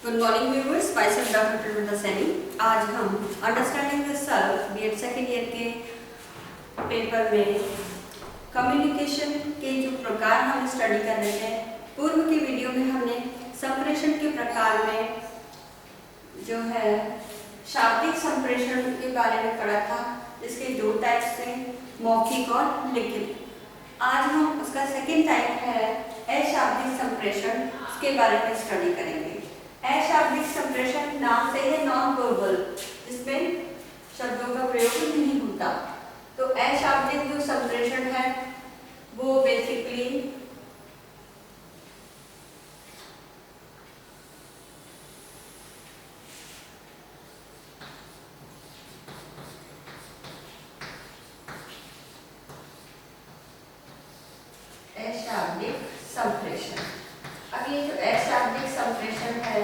Good morning viewers, myself doctor Praveena Saini. आज हम understanding the self BEd second year के paper में कम्युनिकेशन के जो प्रकार हम स्टडी कर रहे हैं। पूर्व के वीडियो में हमने संप्रेषण के प्रकार में जो है शाब्दिक संप्रेषण के बारे में पढ़ा था, जिसके दो टाइप्स थे, मौखिक और लिखित। आज हम उसका सेकेंड टाइप है अशाब्दिक संप्रेषण, उसके बारे में स्टडी करेंगे। अशाब्दिक संप्रेषण नाम से है नॉन वर्बल, जिसमें शब्दों का प्रयोग नहीं होता। तो अशाब्दिक जो संप्रेषण है वो बेसिकली अशाब्दिक संप्रेषण। अब ये जो अशाब्दिक संप्रेषण है,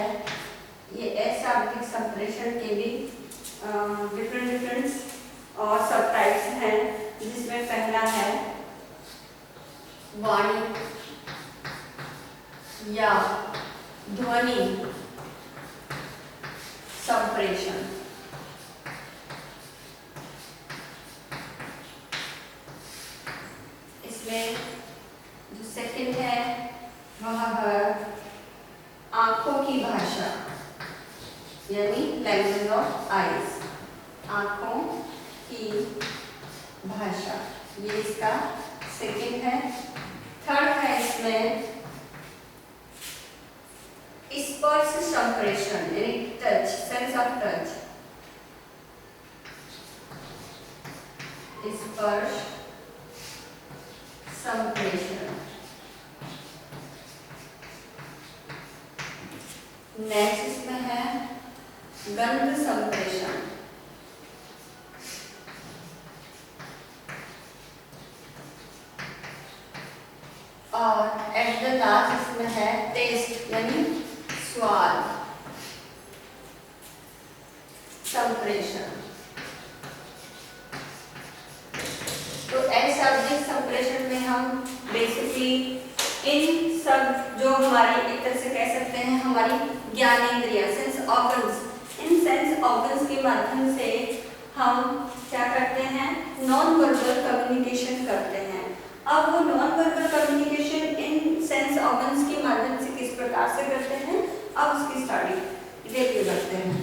ये अशाब्दिक संप्रेषण के भी डिफरेंट और सब टाइप्स हैं, जिसमें पहला है वाणी या ध्वनि संप्रेषण। इसमें जो सेकंड है वह है आंखों की भाषा, यानी लैंग्वेज ऑफ आईज, आंखों की भाषा, ये इसका सेकंड है। थर्ड है इसमें स्पर्श संप्रेषण, यानी टच, सेंस ऑफ टच, स्पर्श संप्रेषण। नेक्स्ट इसमें है गंध संप्रेषण, और एट द लास्ट इसमें है टेस्ट, यानी स्वाद संप्रेषण। तो अशाब्दिक संप्रेषण में हम बेसिकली इन सब जो हमारी एक तरह से कह सकते हैं हमारी ज्ञानेंद्रिय सेंस ऑर्गन्स, इन सेंस ऑर्गन्स के माध्यम से हम क्या करते हैं, नॉन वर्बल कम्युनिकेशन करते हैं। अब वो non verbal communication in sense organs के माध्यम से किस प्रकार से करते हैं, अब उसकी स्टडी देखिए करते हैं।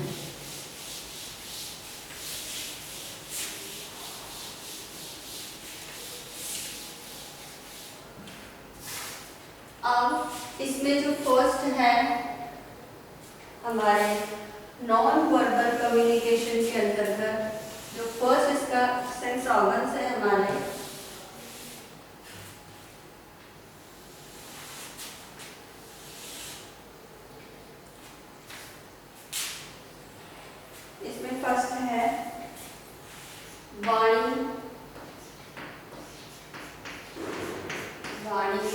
अब इसमें जो फर्स्ट है हमारे नॉन वर्बल कम्युनिकेशन के अंतर्गत, जो फर्स्ट इसका सेंस ऑर्गन्स है हमारे, इसमें फर्स्ट है वाणी, वाणी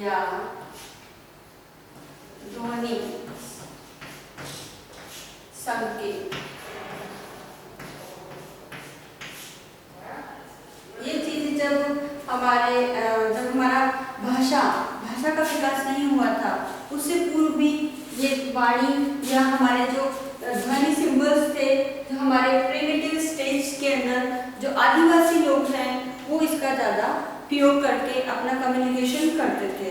या ध्वनि संकेत। ये चीज जब हमारा भाषा का विकास नहीं हुआ था, उससे पूर्व भी ये वाणी या हमारे जो ध्वनि सिंबल्स थे, जो हमारे प्रिमिटिव स्टेज के अंदर जो आदिवासी लोग हैं, वो इसका ज्यादा प्रयोग करके अपना कम्युनिकेशन करते थे।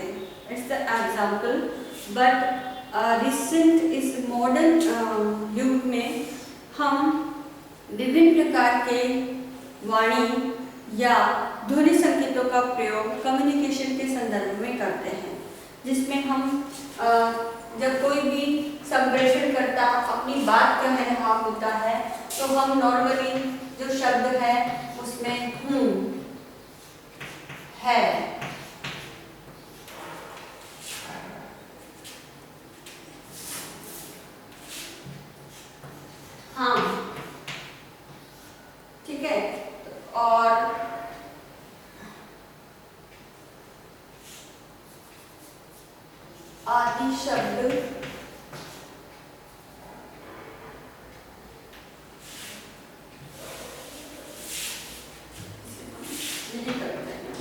It's the example, but recent इस मॉडर्न युग में हम विभिन्न प्रकार के वाणी या ध्वनि संकेतों का प्रयोग कम्युनिकेशन के संदर्भ में करते हैं, जिसमें हम जब कोई भी संप्रेषण करता अपनी बात कह रहा होता है, तो हम नॉर्मली जो शब्द है उसमें हूँ, है, हाँ, ठीक है, और आदि शब्द नहीं करते हैं।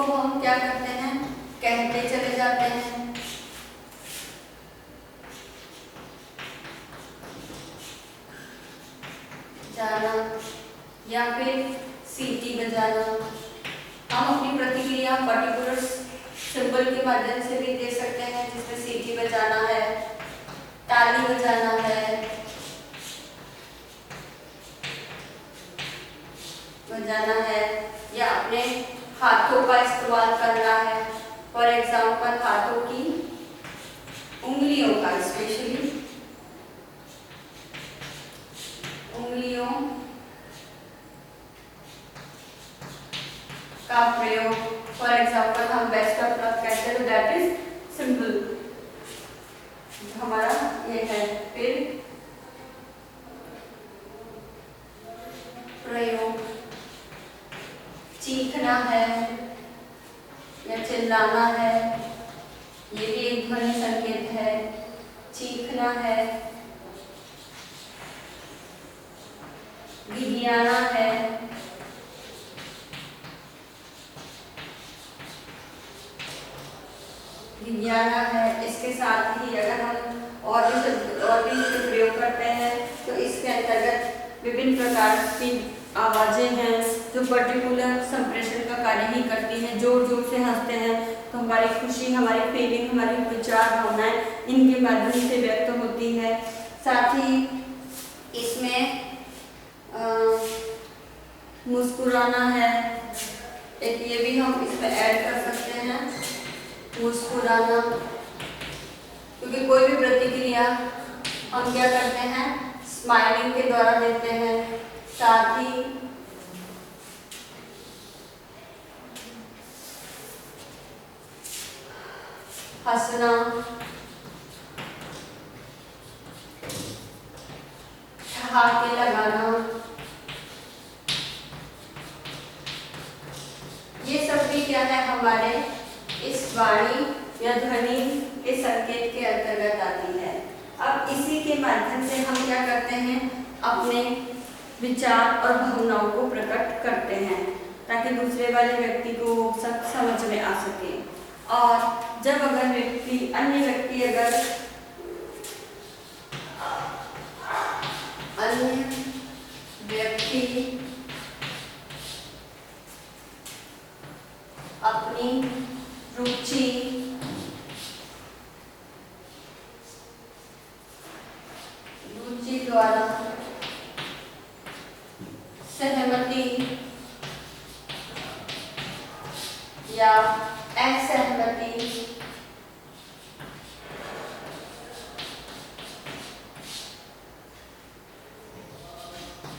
को हम क्या करते हैं, कहते चले जाते हैं। जाना या फिर सीटी बजाना। हम अपनी प्रतिक्रिया पर्टिकुलर सिंबल के माध्यम से भी दे सकते हैं, जिसमें सीटी बजाना है, ताली बजाना है या अपने हाथों का इस्तेमाल करना है। फॉर एग्जाम्पल हाथों की उंगलियों का, स्पेशली उंगलियों का प्रयोग। फॉर एग्जाम्पल हम बेस्ट ऑफ लक कहते हैं, दैट इज सिंपल, हमारा ये है। फिर प्रयोग, चीखना है या चिल्लाना है, ये भी एक ध्वनि संकेत है। चीखना है, गिड़गिड़ाना है, गिड़गिड़ाना है। इसके साथ ही अगर हम और भी इसके प्रयोग करते हैं तो इसके अंतर्गत विभिन्न प्रकार की आवाजें हैं जो पर्टिकुलर संप्रेषण का कार्य ही करती हैं। जोर जोर से हंसते हैं तो हमारी खुशी, हमारी फीलिंग, हमारी विचार, भावनाएं इनके माध्यम से व्यक्त होती है। साथ ही इसमें मुस्कुराना है, एक ये भी हम इसमें ऐड कर सकते हैं, मुस्कुराना, क्योंकि कोई भी प्रतिक्रिया हम क्या करते हैं, स्माइलिंग के द्वारा देते हैं। साथ ही हंसना, ठहाके लगाना, ये सब भी क्या है, हमारे इस वाणी या ध्वनि के संकेत के अंतर्गत आती है। अब इसी के माध्यम से हम क्या करते हैं, अपने विचार और भावनाओं को प्रकट करते हैं ताकि दूसरे वाले व्यक्ति को सब समझ में आ सके। और जब अगर अन्य व्यक्ति अपनी रुचि द्वारा सहमति या असहमति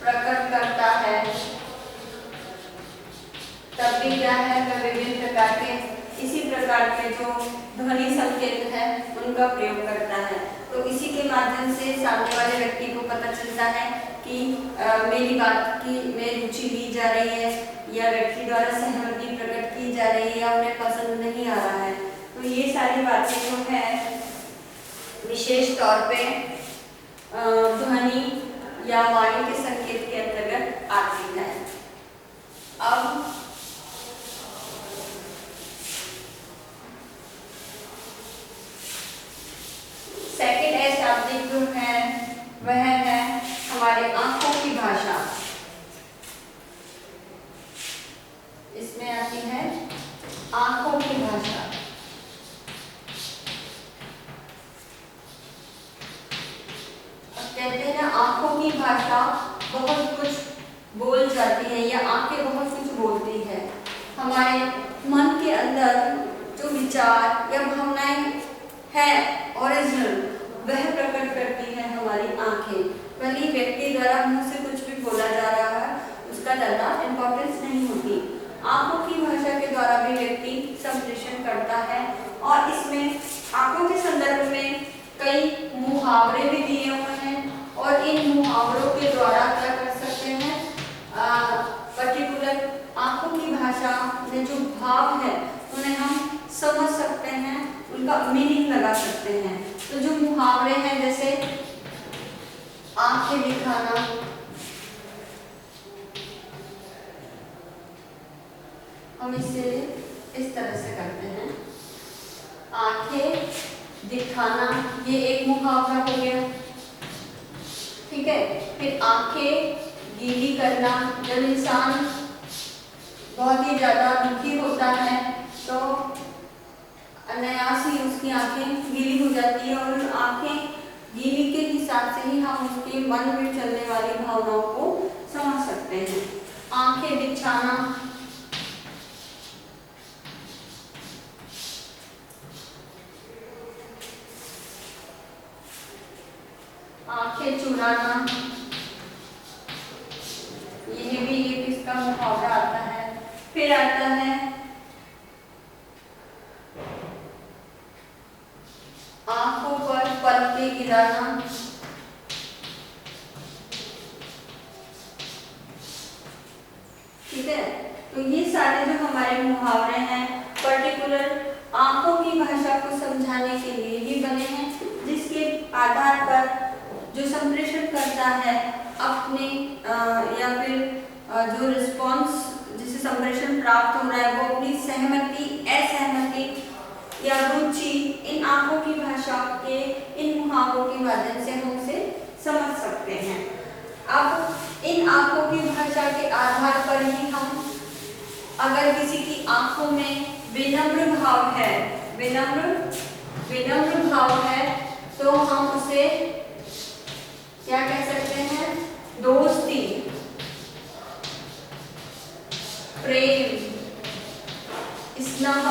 प्रकट करता है, तब भी क्या है, वह विभिन्न प्रकार के इसी प्रकार के जो ध्वनि संकेत है उनका प्रयोग करता है। तो इसी के माध्यम से सामने वाले व्यक्ति को पता चलता है कि मेरी बात की में रुचि ली जा रही है या व्यक्ति द्वारा सहमति प्रकट की जा रही है या उन्हें पसंद नहीं आ रहा है। तो ये सारी बातें जो है विशेष तौर पे ध्वनि या वाणी के संकेत के अंतर्गत आती है। अब सेकंड है शाब्दिक जो है वह है हमारे आंखों की भाषा। इसमें आती है आंखों की भाषा। अब कहते हैं ना, आंखों की भाषा बहुत कुछ बोल जाती है या आंखें बहुत कुछ बोलती है। हमारे मन के अंदर जो विचार या भावनाएं है ओरिजिनल, वह प्रकट करती है हमारी आंखें। भले ही व्यक्ति द्वारा मुंह से कुछ भी बोला जा रहा है, उसका ज्यादा इंपॉर्टेंस नहीं होती। आंखों की भाषा के द्वारा भी व्यक्ति संप्रेषण करता है। और इसमें आंखों के संदर्भ में कई मुहावरे भी दिए हुए हैं और इन मुहावरों के द्वारा क्या कर सकते हैं, पर्टिकुलर आंखों की भाषा में जो भाव है उन्हें हम समझ सकते हैं, उनका मीनिंग लगा सकते हैं। तो जो मुहावरे हैं जैसे आंखें दिखाना, हम इसे इस तरह से करते हैं। आंखें दिखाना, ये एक मुहावरा हो गया, ठीक है। फिर आंखें गीली करना, जब इंसान बहुत ही ज्यादा दुखी होता है तो अनायास ही उसकी आंखें गीली हो जाती है, और उन आंखें गीली के हिसाब से ही हम उसके मन में चलने वाली भावनाओं को समझ सकते हैं। आंखें बिछाना, आंखें चुराना, यह भी एक इसका मुहावरा आता है। फिर आता है आंखों पर पलके गिराना, ठीक है। तो ये सारे जो हमारे मुहावरे हैं पर्टिकुलर आंखों की भाषा को समझाने के लिए ही बने हैं, जिसके आधार पर जो संप्रेषण करता है अपने या फिर जो रिस्पॉन्स जिसे संप्रेषण प्राप्त हो रहा है वो अपनी सहमति, असहमति या रुचि इन आंखों की भाषा के इन मुहावरों के माध्यम से हम उसे समझ सकते हैं। अब इन आंखों की भाषा के आधार पर ही हम, अगर किसी की आंखों में विनम्र भाव है, विनम्र भाव है, तो हम उसे क्या कह सकते हैं? दोस्ती, प्रेम, स्नेह,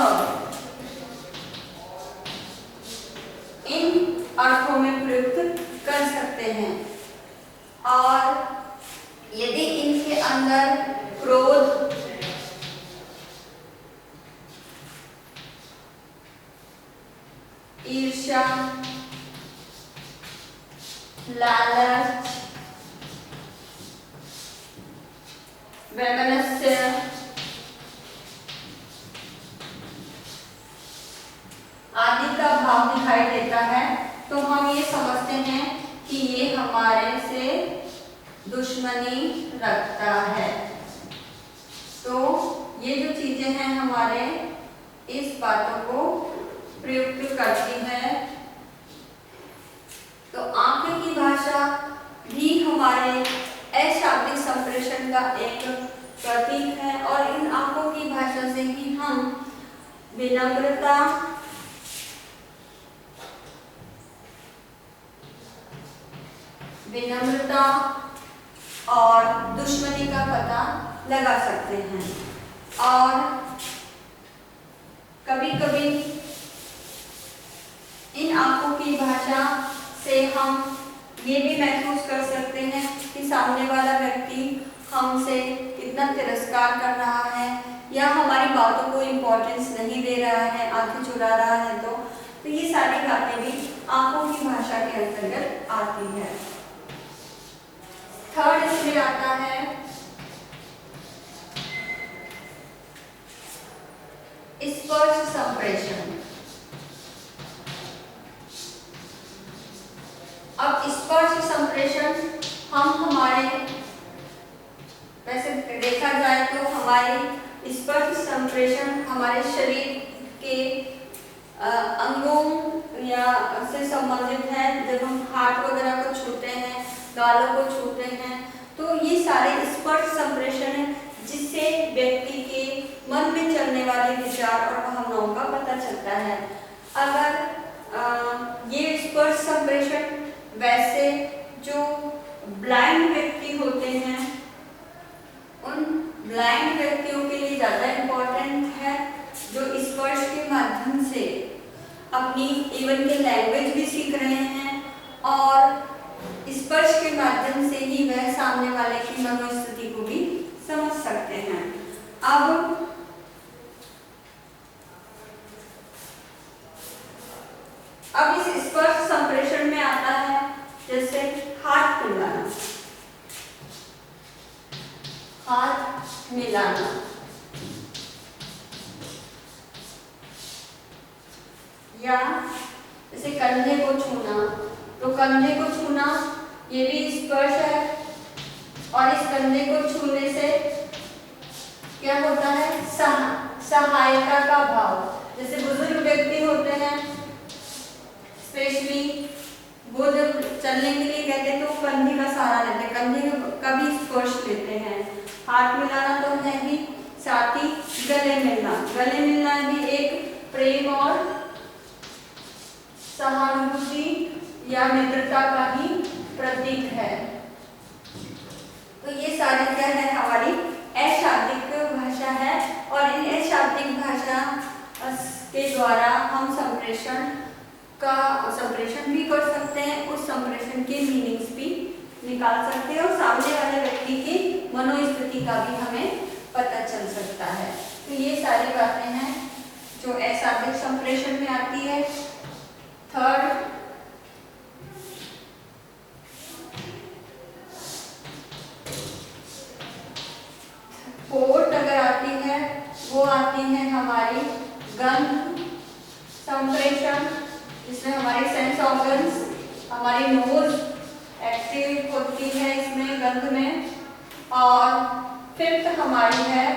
इन अर्थों में प्रयुक्त कर सकते हैं। और यदि इनके अंदर क्रोध, ईर्ष्या, लालच, वैमनस्य, आदि का भाव दिखाई देता है, तो हम ये समझते हैं कि ये हमारे से दुश्मनी रखता है। तो ये जो चीजें हैं हमारे इस बातों को प्रयुक्त करती है। तो आंखें की भाषा भी हमारे अशाब्दिक संप्रेषण का एक प्रतीक है, और इन आंखों की भाषा से ही हम विनम्रता, और दुश्मनी का पता लगा सकते हैं। और कभी कभी इन आंखों की भाषा से हम ये भी महसूस कर सकते हैं कि सामने वाला व्यक्ति हमसे कितना तिरस्कार कर रहा है या हमारी बातों को इम्पोर्टेंस नहीं दे रहा है, आंखें चुरा रहा है। तो ये सारी बातें भी आंखों की भाषा के अंतर्गत आती है। थर्ड इसमें आता है स्पर्श संप्रेषण। अब स्पर्श संप्रेषण हम हमारे, वैसे देखा जाए तो हमारे स्पर्श संप्रेषण हमारे शरीर के अंगों या से संबंधित है। जब हम हाथ वगैरह को छूते हैं, गालों को छूते हैं, तो ये सारे स्पर्श संप्रेषण है जिससे व्यक्ति के मन में चलने वाले विचार और भावनाओं का पता चलता है। अगर ये स्पर्श संप्रेषण वैसे जो ब्लाइंड व्यक्ति होते हैं उन ब्लाइंड व्यक्तियों के लिए ज़्यादा इम्पोर्टेंट है, जो स्पर्श के माध्यम से अपनी इवन के लैंग्वेज भी सीख रहे हैं और स्पर्श के माध्यम से ही वह सामने वाले की मनोस्थिति को भी समझ सकते हैं। अब इस स्पर्श संप्रेषण में आता है जैसे हाथ मिलाना, हाथ मिलाना, या जैसे कंधे को छूना, तो कंधे को छूना ये भी स्पर्श है। और इस कंधे को छूने से क्या होता है, सहायता का भाव। जैसे बुजुर्ग व्यक्ति होते हैं, स्पेशली वो जब चलने के लिए कहते हैं तो कंधे का सहारा लेते हैं, कंधे का भी स्पर्श लेते हैं। हाथ मिलाना तो है ही, साथ ही गले मिलना भी एक प्रेम और सहानुभूति या मित्रता का ही प्रतीक है। तो ये सारे क्या है, हमारी अशाब्दिक भाषा है। और इन अशाब्दिक भाषा के द्वारा हम संप्रेषण भी कर सकते हैं, उस संप्रेषण के मीनिंग्स भी निकाल सकते हैं और सामने वाले व्यक्ति की मनोस्थिति का भी हमें पता चल सकता है। तो ये सारी बातें हैं जो अशाब्दिक संप्रेषण में आती है। थर्ड, फोर्थ अगर आती है वो आती है हमारी गंध संप्रेषण, जिसमें हमारी सेंस ऑर्गन्स, हमारी नोज एक्टिव होती है इसमें गंध में। और फिफ्थ हमारी है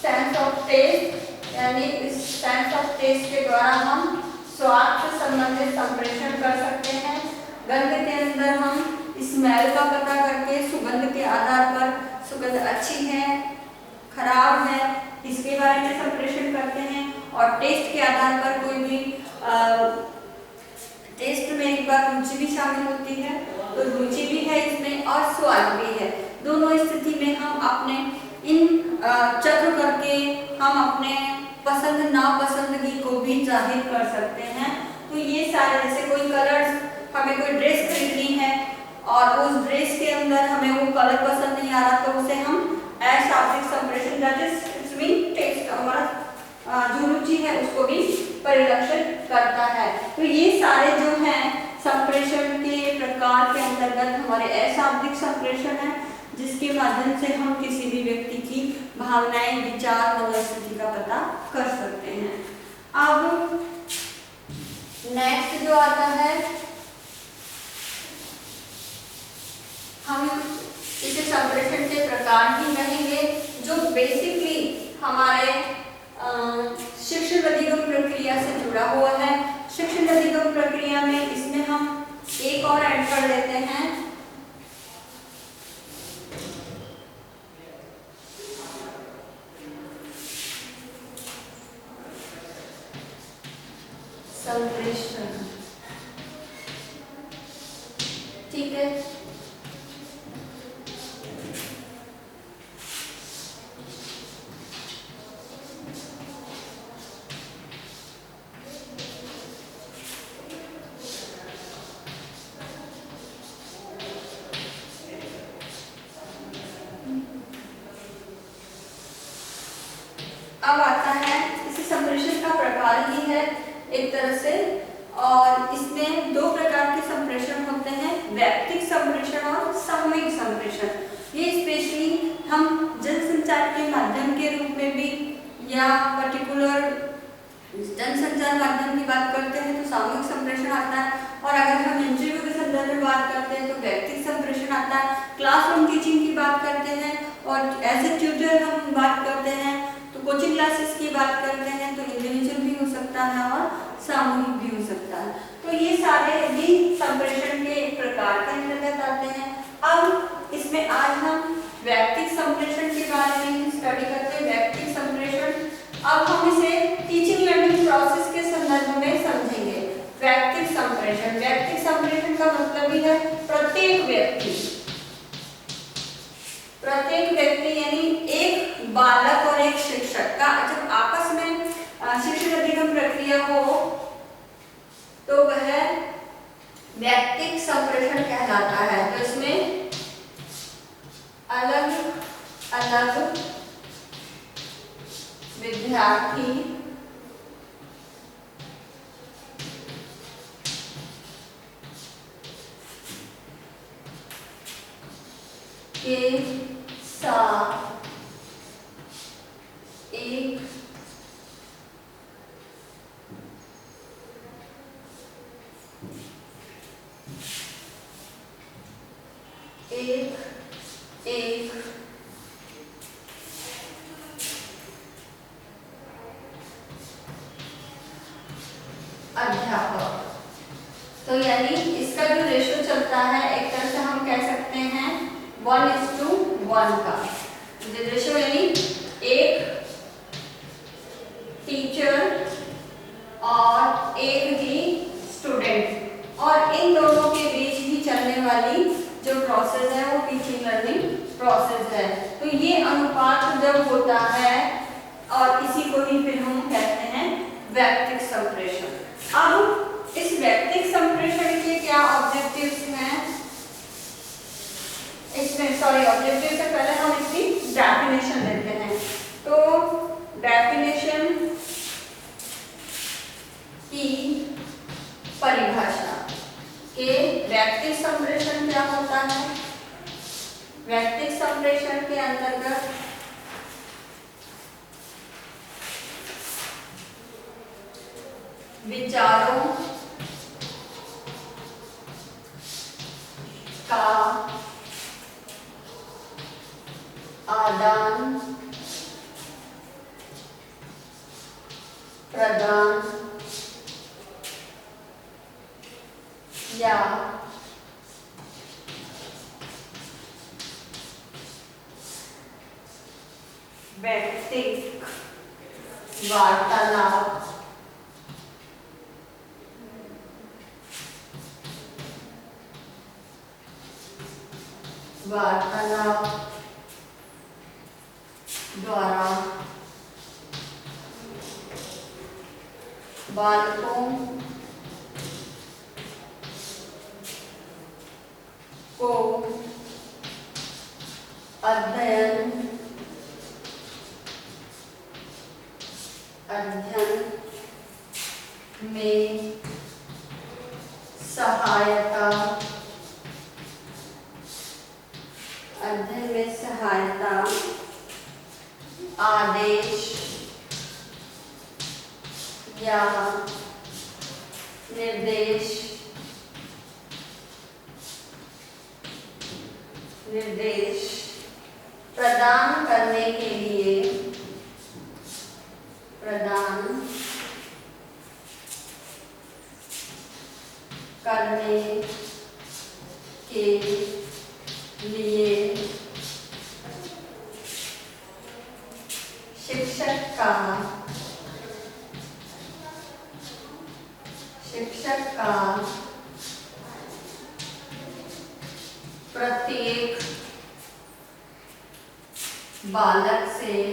सेंस ऑफ टेस्ट, यानी इस सेंस ऑफ टेस्ट के द्वारा हम स्वाद से संबंधित संप्रेषण कर सकते हैं। गंध के अंदर हम स्मेल का पता करके सुगंध के आधार पर सुगंध अच्छी है खराब है इसके बारे में संप्रेषण करते हैं। और टेस्ट के आधार पर कोई भी टेस्ट में एक बार रुचि भी शामिल होती है, तो रुचि भी है इसमें और स्वाद भी है। दोनों स्थिति में हम अपने इन चक्र करके हम अपने पसंद नापसंदगी को भी जाहिर कर सकते हैं। तो ये सारे, जैसे कोई कलर्स, हमें कोई ड्रेस खरीदनी है और उस ड्रेस के अंदर हमें वो कलर पसंद नहीं आ रहा, तो उसे हम अशाब्दिक संप्रेषण, दैट इज मीन टेस्ट, हमारा जो रुचि है उसको भी परिलक्षित करता है। तो ये सारे जो हैं संप्रेषण के प्रकार के अंतर्गत हमारे अशाब्दिक संप्रेषण है, जिसके माध्यम से हम किसी भी व्यक्ति की भावनाएं, विचार, मनोस्थिति का पता कर सकते हैं। अब नेक्स्ट जो आता है, हम इसे संप्रेषण के प्रकार ही कहेंगे, जो बेसिकली हमारे शिक्षण अधिगम प्रक्रिया से जुड़ा हुआ है। शिक्षण अधिगम प्रक्रिया में इसमें हम एक और ऐड कर लेते हैं, संप्रेषण। ठीक है, अब आता है, इसे संप्रेषण का प्रकार ही है एक तरह से, और इसमें दो प्रकार के संप्रेषण होते हैं, वैयक्तिक संप्रेषण और सामूहिक संप्रेषण। ये स्पेशली हम जनसंचार के माध्यम के रूप में भी या पर्टिकुलर जनसंचार माध्यम की बात करते हैं तो सामूहिक संप्रेषण आता है, और अगर हम इंटरव्यू के संदर्भ में बात करते हैं तो वैयक्तिक संप्रेषण आता है। क्लासरूम टीचिंग की बात करते हैं और एज ए ट्यूटर हम बात करते हैं, कोचिंग क्लासेस की बात करते हैं तो इंडिविजुअल भी हो सकता है और सामूहिक भी हो सकता है। तो ये सारे भी संप्रेषण के एक प्रकार के अंतर्गत आते हैं। अब इसमें आज हम वैयक्तिक संप्रेषण के बारे में स्टडी करते हैं। वैयक्तिक संप्रेषण अब हम इसे टीचिंग लर्निंग प्रोसेस के संदर्भ में समझेंगे। वैयक्तिक संप्रेषण का मतलब ही है प्रत्येक व्यक्ति यानी एक बालक और एक शिक्षक का जब आपस में शिक्षण अधिगम प्रक्रिया हो तो वह वैयक्तिक संप्रेषण कहलाता है। तो इसमें अलग अलग विद्यार्थी के साथ एक यानी इसका जो रेशियो चलता है एक तरह से हम कह सकते हैं 1:1 का रेशियो, यानी एक टीचर और एक ही स्टूडेंट, और इन दोनों के बीच ही चलने वाली जो प्रोसेस है वो टीचिंग लर्निंग प्रोसेस है। तो ये अनुपात जब होता है और इसी को ही फिर हम कहते हैं वैयक्तिक संप्रेषण। अब इस वैयक्तिक संप्रेषण के क्या ऑब्जेक्टिव्स हैं, इसमें ऑब्जेक्टिव से पहले हम इसकी डेफिनेशन लेते हैं। तो डेफिनेशन की परिभाषा के वैयक्तिक संप्रेषण क्या होता है। वैयक्तिक संप्रेषण के अंतर्गत विचारों का आदान प्रदान या वैयक्तिक वार्तालाप द्वारा बालकों को अध्ययन में सहायता आदेश या निर्देश प्रदान करने के लिए शिक्षक का प्रत्येक बालक से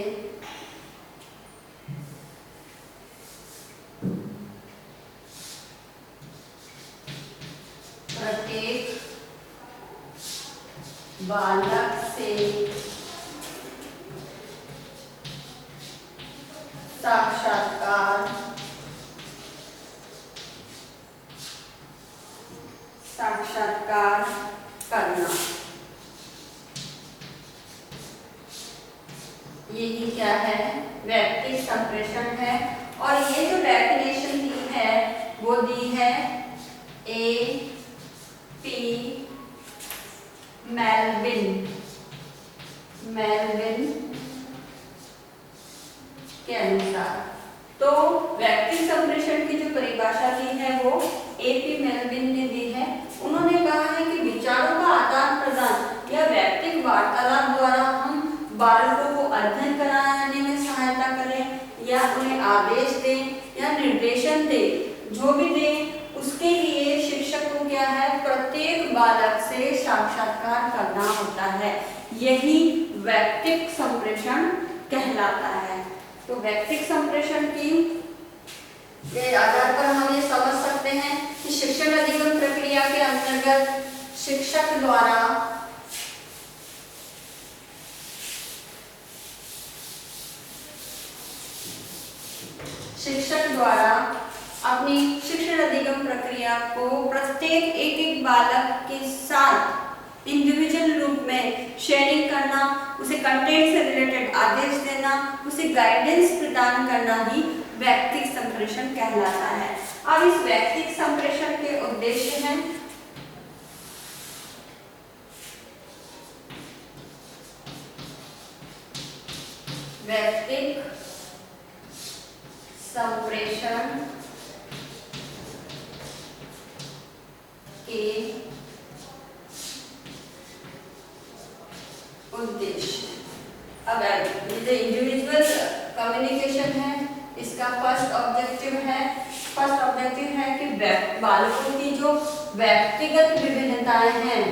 साक्षात्कार करना, यही क्या है, वैयक्तिक संप्रेषण है। और ये जो डेफिनेशन दी है वो दी है A.P. मेलविन के अनुसार। तो वैयक्तिक संप्रेषण की जो परिभाषा दी है वो A.P. मेलविन ने दी है। उन्होंने कहा है कि विचारों का आदान प्रदान या वैयक्तिक वार्तालाप द्वारा हम बालकों को अध्ययन कराने में सहायता करें या उन्हें आदेश दें या निर्देशन दें, जो भी दें उसके लिए शिक्षक को क्या है, प्रत्येक बालक से साक्षात्कार करना होता है। यही वैयक्तिक संप्रेषण कहलाता है। तो वैयक्तिक संप्रेषण के आधार पर हम ये समझ सकते हैं कि शिक्षण अधिगम प्रक्रिया के अंतर्गत शिक्षक द्वारा अपनी शिक्षण अधिगम प्रक्रिया को प्रत्येक एक बालक के साथ इंडिविजुअल रूप में शेयरिंग करना, उसे कंटेंट से रिलेटेड आदेश देना, उसे गाइडेंस प्रदान करना ही वैयक्तिक संप्रेषण कहलाता है। अब इस वैयक्तिक संप्रेषण के उद्देश्य हैं वैयक्तिक संप्रेषण के उद्देश्य। अब जो इंडिविजुअल कम्युनिकेशन है इसका फर्स्ट ऑब्जेक्टिव है कि बालकों की जो व्यक्तिगत विभिन्नताएं हैं,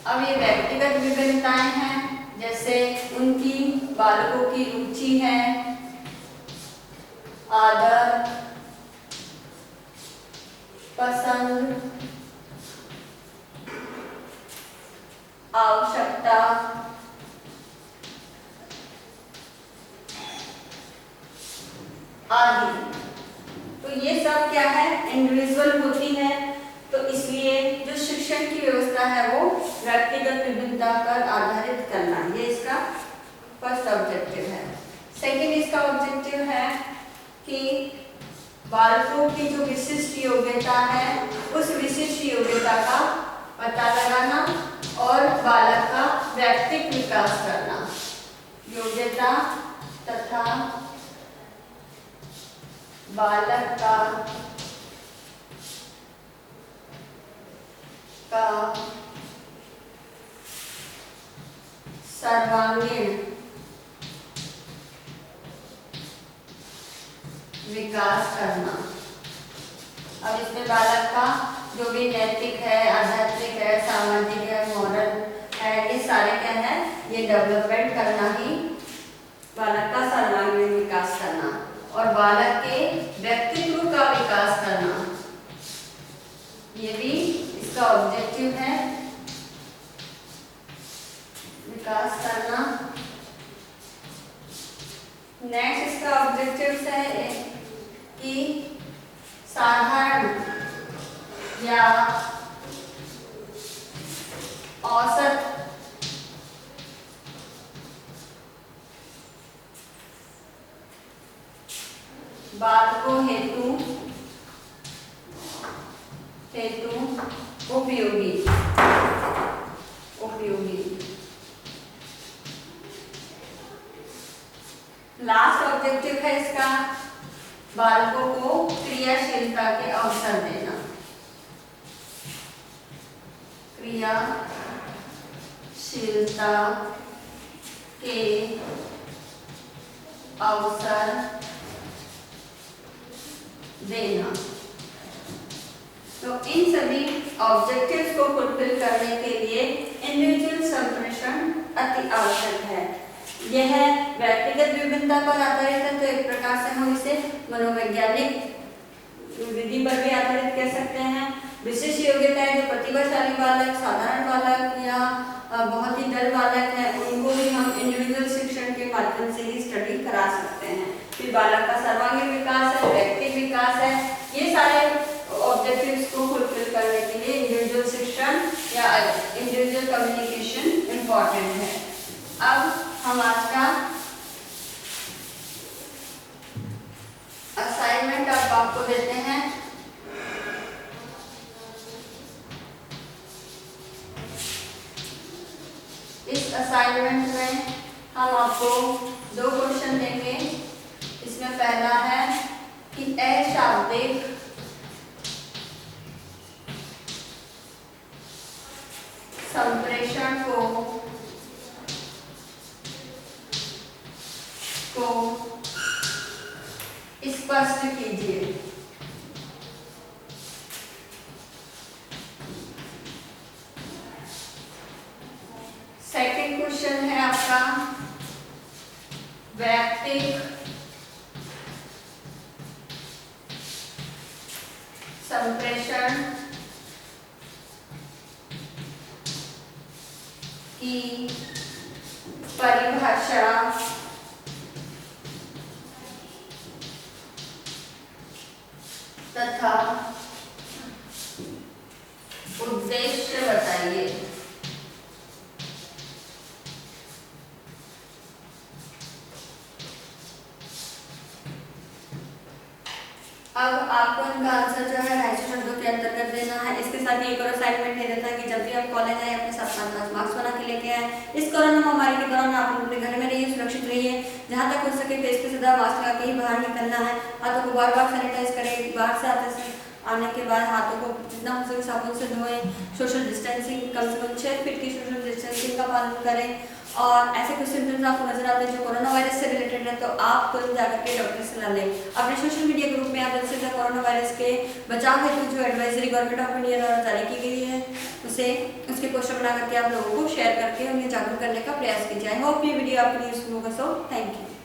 अब ये व्यक्तिगत विभिन्नताएं हैं, जैसे उनकी बालकों की रुचि है, आदर, पसंद, आवश्यकता, आदि। तो ये सब क्या है, इंडिविजुअल होती है। तो इसलिए जो शिक्षण की व्यवस्था है वो व्यक्तिगत विभिन्नता पर आधारित करना, ये इसका फर्स्ट ऑब्जेक्टिव है। सेकंड इसका ऑब्जेक्टिव है कि बालकों की जो विशिष्ट योग्यता है उस विशिष्ट योग्यता का पता लगाना और बालक का व्यक्तित्व विकास करना। योग्यता तथा बालक का सर्वांगीण विकास करना। अब इसमें बालक का जो भी नैतिक है, आध्यात्मिक है, सामाजिक है, मॉरल है, ये सारे क्या है, ये डेवलपमेंट करना ही बालक का सर्वांगीण विकास करना और बालक के व्यक्तित्व का विकास करना, ये भी इसका ऑब्जेक्टिव है, विकास करना। नेक्स्ट इसका ऑब्जेक्टिव है कि साधारण या औसत बालकों हेतु उपयोगी लास्ट ऑब्जेक्टिव है इसका बालकों को क्रियाशीलता के अवसर देना। क्रियाशीलता के अवसर देना। तो इन सभी ऑब्जेक्टिव्स को फुलफिल करने के लिए इंडिविजुअल संप्रेषण अति आवश्यक है। यह व्यक्तिगत विभिन्नता पर आधारित है, तो एक प्रकार से हम इसे मनोवैज्ञानिक विधि पर भी आधारित कह सकते हैं। विशिष्ट योग्यताएं जो प्रतिभाशाली बालक, साधारण बालक या बहुत ही डल बालक है, उनको भी हम इंडिविजुअल शिक्षण के माध्यम से ही स्टडी करा सकते हैं। फिर बालक का सर्वांगीण विकास है, व्यक्तिगत विकास है, ये सारे ऑब्जेक्टिव्स को फुलफिल करने के लिए इंडिविजुअल शिक्षण या इंडिविजुअल कम्युनिकेशन इम्पोर्टेंट है। अब हम आज का असाइनमेंट अब आपको देते हैं। इस असाइनमेंट में हम आपको 2 क्वेश्चन देंगे। इसमें पहला है कि अशाब्दिक संप्रेषण को स्पष्ट कीजिए। सेकंड क्वेश्चन है आपका वैयक्तिक संप्रेषण की परिभाषा तथा उद्देश्य बताइए। अब आपको इनका आंसर जो है 250 शब्दों के अंतर्गत देना है। इसके साथ ही एक और असाइनमेंट दे देता है कि जब भी आप कॉलेज आए अपने साथ 5 मार्क्स बना के लेके आए। इस कोरोना महामारी के दौरान आप अपने घर में रहिए, सुरक्षित रहिए जहाँ तक हो सके फेस पे सीधा मास्क लगा के ही बाहर निकलना है। हाथों को बार बार सैनिटाइज करें, बाहर से आने के बाद हाथों को जितना हो सके साबुन से धोएं। सोशल डिस्टेंसिंग कम से कम 6 फीट की सोशल डिस्टेंसिंग का पालन करें। और ऐसे कुछ सिम्टम्स आपको नजर आते हैं जो कोरोना वायरस से रिलेटेड है तो आप तुरंत जाकर के डॉक्टर से सलाह लें। अपने सोशल मीडिया ग्रुप में आप जल्द से जल्द कोरोना वायरस के बचाव हेतु जो एडवाइजरी गवर्नमेंट ऑफ इंडिया द्वारा जारी की गई है उसके पोस्टर बना करके आप लोगों को शेयर करके उन्हें जागरूक करने का प्रयास कीजिए। आई होप ये वीडियो आपके लिए यूजफुल होगा। So thank you.